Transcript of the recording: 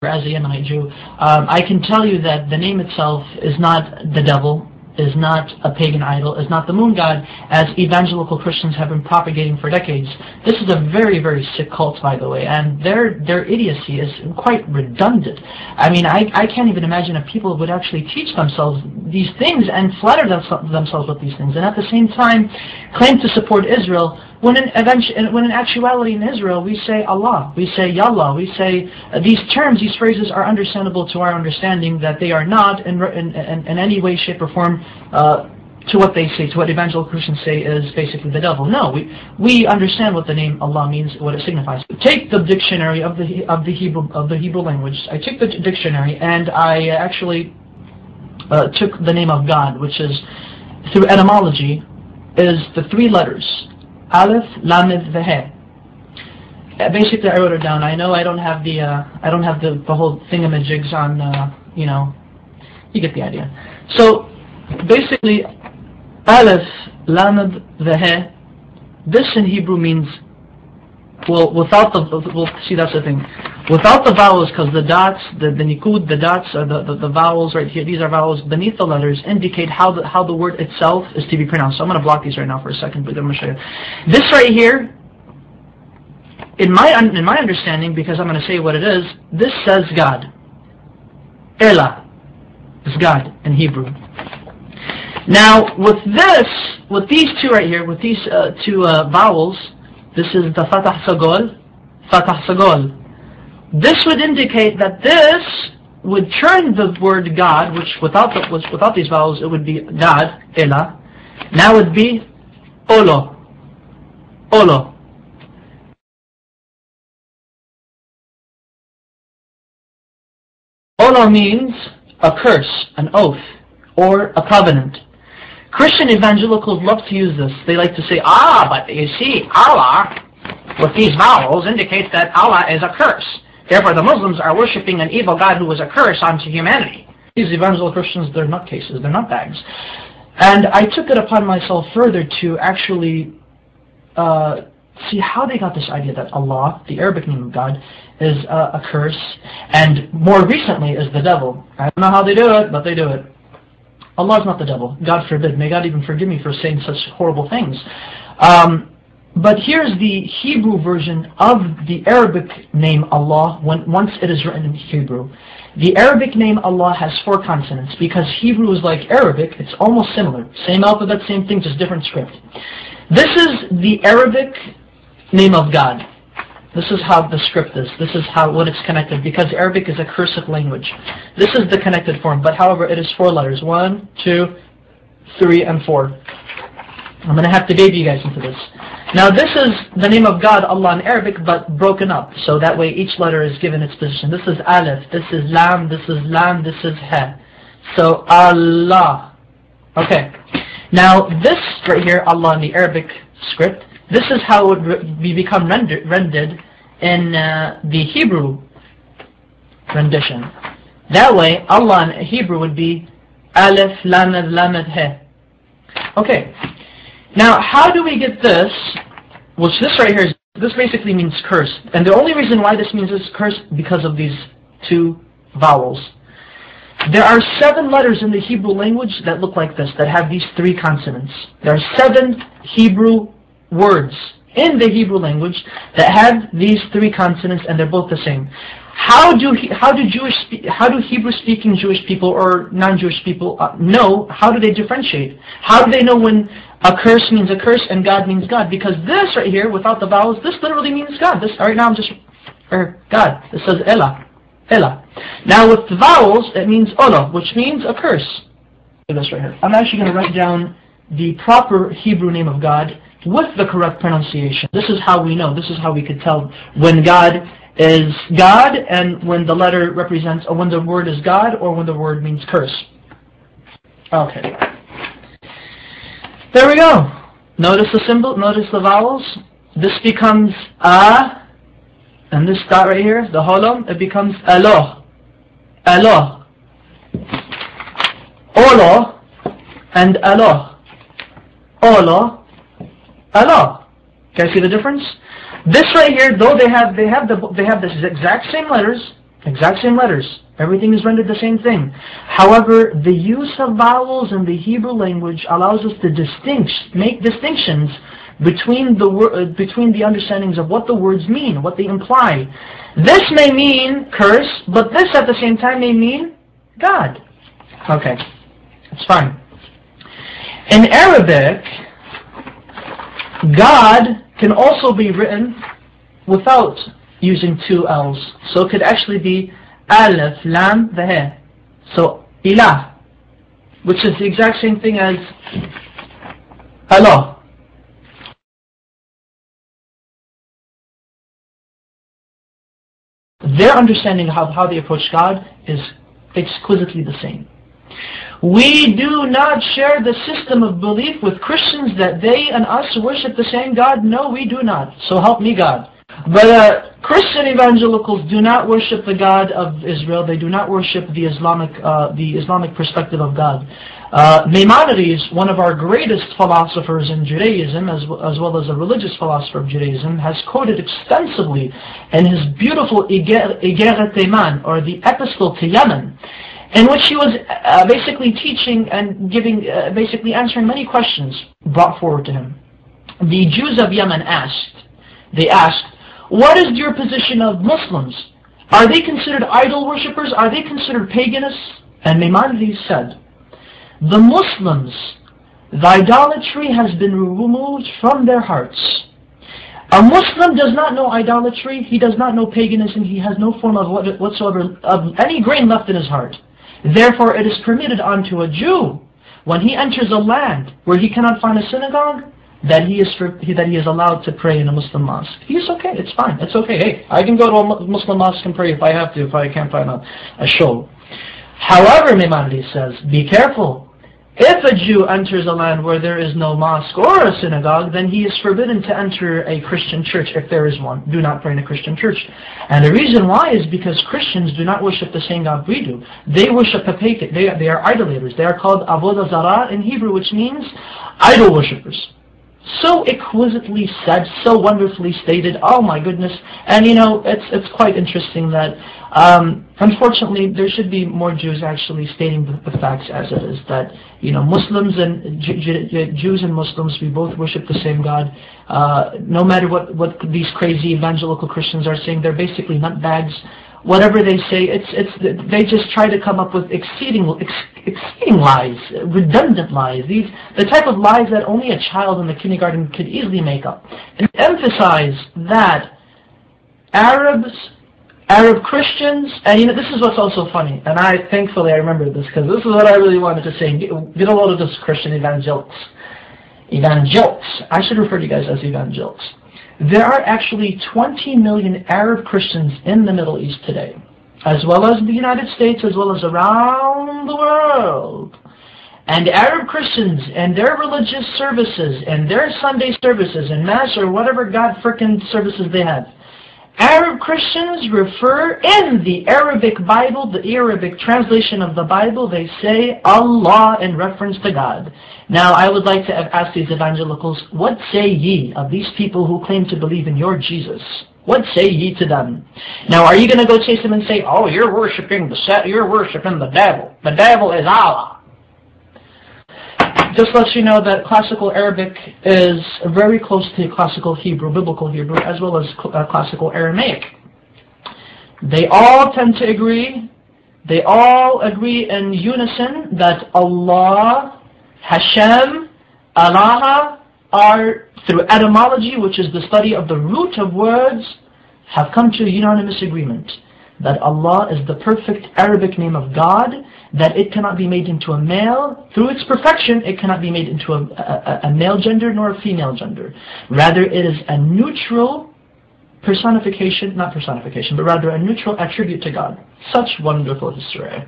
as a Yemenite Jew, I can tell you that the name itself is not the devil, is not a pagan idol, is not the moon god, as evangelical Christians have been propagating for decades. This is a very, very sick cult, by the way, and their idiocy is quite redundant. I mean, I can't even imagine if people would actually teach themselves these things and flatter themselves with these things, and at the same time claim to support Israel, when in actuality in Israel we say Allah, we say Yallah, we say these terms, these phrases are understandable to our understanding, that they are not in any way, shape or form to what they say, to what evangelical Christians say is basically the devil. No, we understand what the name Allah means, what it signifies. Take the dictionary of the Hebrew language. I took the dictionary and I actually took the name of God, which is, through etymology, is the three letters Aleph, Lamed, Veh. Basically, I wrote it down. I know I don't have the whole thingamajigs on, you know, you get the idea. So basically, Aleph, Lamed, Veh. This in Hebrew means, well, without the, see, that's the thing. Without the vowels, because the dots, the nikud, the dots, are the vowels right here, these are vowels beneath the letters, indicate how the word itself is to be pronounced. So I'm going to block these right now for a second, but I'm going to show you. This right here, in my understanding, because I'm going to say what it is, this says God. Elah is God in Hebrew. Now, with these two right here, with these two vowels, this is the Fatah Sagol, Fatah Sagol. This would indicate that this would turn the word God, which without these vowels it would be God, Elah. Now it would be Olo, Olo. Olo means a curse, an oath, or a covenant. Christian evangelicals love to use this. They like to say, but you see, Allah, with these vowels, indicates that Allah is a curse. Therefore, the Muslims are worshipping an evil God who was a curse onto humanity. These evangelical Christians, they're nutcases, they're nutbags. And I took it upon myself further to actually see how they got this idea that Allah, the Arabic name of God, is a curse, and more recently is the devil. I don't know how they do it, but they do it. Allah is not the devil. God forbid. May God even forgive me for saying such horrible things. But here's the Hebrew version of the Arabic name Allah once it is written in Hebrew. The Arabic name Allah has 4 consonants because Hebrew is like Arabic. It's almost similar. Same alphabet, same thing, just different script. This is the Arabic name of God. This is how the script is. This is when it's connected, because Arabic is a cursive language. This is the connected form, but however it is 4 letters. 1, 2, 3, and 4. I'm going to have to baby you guys into this. Now this is the name of God, Allah, in Arabic, but broken up. So that way each letter is given its position. This is Aleph, this is Lam, this is Lam, this is He. So Allah. Okay. Now this right here, Allah in the Arabic script, this is how it would become rendered in the Hebrew rendition. That way, Allah in Hebrew would be Aleph, Lamed, Lamed, He. Okay. Now, how do we get this? Which this right here, this basically means curse. And the only reason why this means this curse, because of these 2 vowels. There are 7 letters in the Hebrew language that look like this, that have these 3 consonants. There are 7 Hebrew words in the Hebrew language that have these 3 consonants, and they're both the same. How do Hebrew-speaking Jewish people or non-Jewish people know? How do they differentiate? How do they know when a curse means a curse and God means God? Because this right here, without the vowels, this literally means God. This right now, God. It says Elah, Elah. Now with the vowels, it means Ola, which means a curse. This right here. I'm actually going to write down the proper Hebrew name of God with the correct pronunciation. This is how we know. This is how we could tell when God is God, and when the letter represents, or when the word is God, or when the word means curse. Okay. There we go. Notice the symbol, notice the vowels. This becomes A, and this dot right here, the holom, it becomes Alo. Alo. Olo, and Alo. Olo, Alo. Can you see the difference? This right here, though they have the exact same letters, Exact same letters. Everything is rendered the same thing. However, the use of vowels in the Hebrew language allows us to make distinctions between the understandings of what the words mean, what they imply. This may mean curse, but this at the same time may mean God. Okay, it's fine. In Arabic, God can also be written without using two L's. So it could actually be Alif, Lam, the He. So Ilah, which is the exact same thing as Allah. Their understanding of how they approach God is exquisitely the same. We do not share the system of belief with Christians that they and us worship the same God. No, we do not. So help me God. But Christian evangelicals do not worship the God of Israel. They do not worship the Islamic perspective of God. Maimonides, one of our greatest philosophers in Judaism, as well as a religious philosopher of Judaism, has quoted extensively in his beautiful Igeret Teman, or the Epistle to Yemen, in which he was basically teaching and basically answering many questions brought forward to him. The Jews of Yemen asked, what is your position of Muslims? Are they considered idol worshippers? Are they considered paganists? And Maimonides said, the Muslims, the idolatry has been removed from their hearts. A Muslim does not know idolatry, he does not know paganism, he has no form of whatsoever of any grain left in his heart. Therefore it is permitted unto a Jew, when he enters a land where he cannot find a synagogue, that he is allowed to pray in a Muslim mosque. He's okay, it's fine, it's okay. Hey, I can go to a Muslim mosque and pray if I have to, if I can't find a shul. However, Maimonides says, be careful. If a Jew enters a land where there is no mosque or a synagogue, then he is forbidden to enter a Christian church if there is one. Do not pray in a Christian church. And the reason why is because Christians do not worship the same God we do. They worship a pagan. They are idolaters. They are called Avodah Zarah in Hebrew, which means idol worshippers. So exquisitely said, so wonderfully stated. Oh my goodness! And you know, it's quite interesting that unfortunately there should be more Jews actually stating the facts as it is. That you know, Muslims and Jews and Muslims, we both worship the same God. No matter what these crazy evangelical Christians are saying, they're basically nutbags. Whatever they say, they just try to come up with exceeding lies, redundant lies. The type of lies that only a child in the kindergarten could easily make up. And emphasize that Arab Christians, and you know, this is what's also funny, and thankfully I remember this, because this is what I really wanted to say. Get a load of this Christian evangelicals. I should refer to you guys as evangelicals. There are actually 20 million Arab Christians in the Middle East today, as well as the United States, as well as around the world. And Arab Christians and their religious services and their Sunday services and Mass or whatever God frickin' services they have, Arab Christians refer in the Arabic Bible, the Arabic translation of the Bible, they say Allah in reference to God. Now I would like to ask these evangelicals, what say ye of these people who claim to believe in your Jesus? What say ye to them? Now are you going to go chase them and say, oh, you're worshiping the devil. The devil is Allah. Just lets you know that classical Arabic is very close to classical Hebrew, biblical Hebrew, as well as classical Aramaic. They all tend to agree, they all agree in unison that Allah, Hashem, Allah are, through etymology, which is the study of the root of words, have come to a unanimous agreement that Allah is the perfect Arabic name of God, that it cannot be made into a male. Through its perfection, it cannot be made into a male gender nor a female gender. Rather, it is a neutral personification, not personification, but rather a neutral attribute to God. Such wonderful history.